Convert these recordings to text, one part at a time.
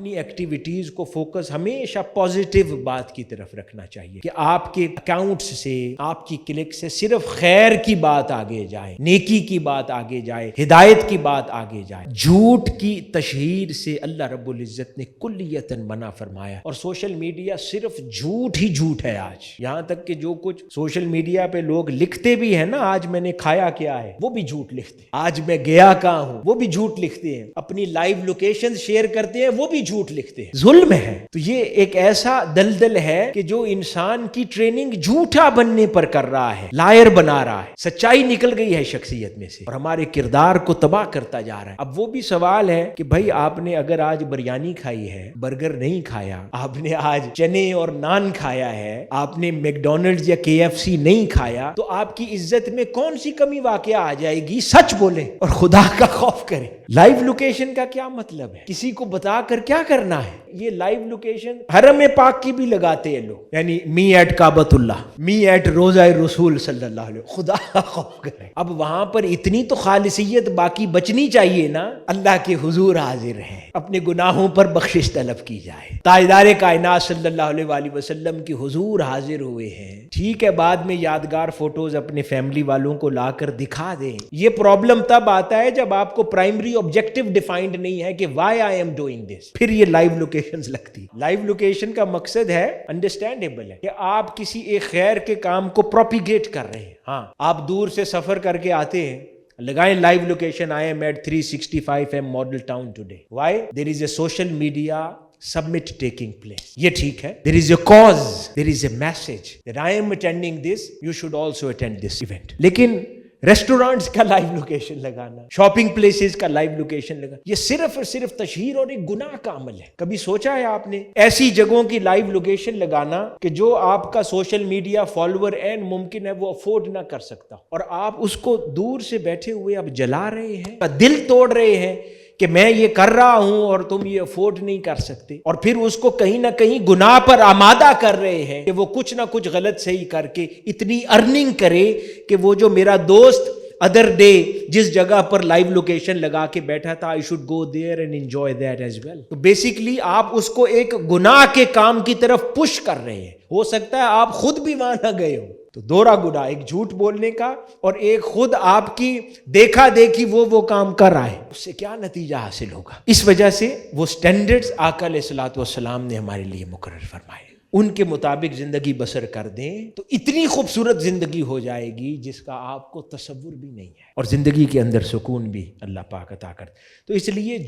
اپنی ایکٹیویٹیز کو فوکس ہمیشہ پازیٹیو بات کی طرف رکھنا چاہیے کہ آپ کے اکاؤنٹس سے، آپ کی کلک سے صرف خیر کی بات آگے جائے، نیکی کی بات آگے جائے، ہدایت کی بات آگے جائے۔ جھوٹ کی تشہیر سے اللہ رب العزت نے کلیتاً منع فرمایا، اور سوشل میڈیا صرف جھوٹ ہی جھوٹ ہے آج۔ یہاں تک کہ جو کچھ سوشل میڈیا پہ لوگ لکھتے بھی ہیں نا، آج میں نے کھایا کیا ہے، وہ بھی جھوٹ لکھتے ہیں، آج میں گیا کہاں ہوں وہ بھی جھوٹ لکھتے ہیں، اپنی لائیو لوکیشن شیئر کرتے ہیں وہ بھی جھوٹ لکھتے ہیں۔ ظلم ہے۔ تو یہ ایک ایسا دلدل ہے کہ جو انسان کی ٹریننگ جھوٹا بننے پر کر رہا ہے، لائر بنا رہا ہے، سچائی نکل گئی ہے شخصیت میں سے اور ہمارے کردار کو تباہ کرتا جا رہا ہے۔ اب وہ بھی سوال ہے کہ بھائی آپ نے اگر آج بریانی کھائی ہے، برگر نہیں کھایا، آپ نے آج چنے اور نان کھایا ہے، آپ نے میکڈونلڈز یا KFC نہیں کھایا، تو آپ کی عزت میں کون سی کمی واقع آ جائے گی؟ سچ بولیں اور خدا کا خوف کریں۔ لائیو لوکیشن کا کیا مطلب ہے؟ کسی کو بتا کر کیا کرنا ہے؟ یہ لائیو لوکیشن حرم پاک کی بھی لگاتے ہیں لوگ، یعنی me at Kaaba Allah, me at روضہ رسول صلی اللہ علیہ وسلم۔ خدا کا خوف کریں۔ اب وہاں پر اتنی تو خالصیت باقی بچنی چاہیے نا، اللہ کے حضور حاضر ہیں، اپنے گناہوں پر بخشش طلب کی جائے، تاجدار کائنات صلی اللہ علیہ وآلہ وسلم کی حضور حاضر ہوئے ہیں۔ ٹھیک ہے، بعد میں یادگار فوٹوز اپنے فیملی والوں کو لا کر دکھا دیں۔ یہ پرابلم تب آتا ہے جب آپ کو پرائمری آبجیکٹو ڈیفائنڈ نہیں ہے کہ why I am doing this, پھر یہ لائیو لوکیشنز لگتی۔ لائیو لوکیشن کا مقصد ہے، انڈرسٹینڈیبل ہے، کہ آپ کسی ایک خیر کے کام کو پروپیگیٹ کر رہے ہیں۔ ہاں، آپ دور سے سفر کر کے آتے ہیں، لگائیں live location, I am at 365 M Model Town today. Why? There is a social media summit taking place. یہ ٹھیک ہے، there is a cause, there is a message that I am attending this, you should also attend this event. لیکن restaurants کا live location لگانا، shopping places کا live location لگانا، یہ صرف اور صرف تشہیر اور ایک گناہ کا عمل ہے۔ کبھی سوچا ہے آپ نے ایسی جگہوں کی لائیو لوکیشن لگانا کہ جو آپ کا سوشل میڈیا فالوور این ممکن ہے وہ افورڈ نہ کر سکتا، اور آپ اس کو دور سے بیٹھے ہوئے اب جلا رہے ہیں، دل توڑ رہے ہیں کہ میں یہ کر رہا ہوں اور تم یہ افورڈ نہیں کر سکتے، اور پھر اس کو کہیں نہ کہیں گناہ پر آمادہ کر رہے ہیں کہ وہ کچھ نہ کچھ غلط صحیح کر کے اتنی ارننگ کرے کہ وہ جو میرا دوست ادر ڈے جس جگہ پر لائیو لوکیشن لگا کے بیٹھا تھا، I should go there and enjoy that as well۔ تو بیسیکلی آپ اس کو ایک گناہ کے کام کی طرف پش کر رہے ہیں۔ ہو سکتا ہے آپ خود بھی وہاں نہ گئے ہو، تو دوہرا گناہ، ایک جھوٹ بولنے کا اور ایک خود آپ کی دیکھا دیکھی وہ کام کر رہا ہے، اس سے کیا نتیجہ حاصل ہوگا؟ اس وجہ سے وہ سٹینڈرڈز آقا علیہ الصلوۃ والسلام نے ہمارے لیے مقرر فرمائے، ان کے مطابق زندگی بسر کر دیں تو اتنی خوبصورت زندگی ہو جائے گی جس کا آپ کو تصور بھی نہیں ہے، اور زندگی کے اندر سکون بھی اللہ پاک عطا کر۔ تو اس لیے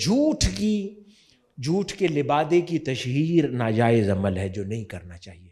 جھوٹ کے لبادے کی تشہیر ناجائز عمل ہے جو نہیں کرنا چاہیے۔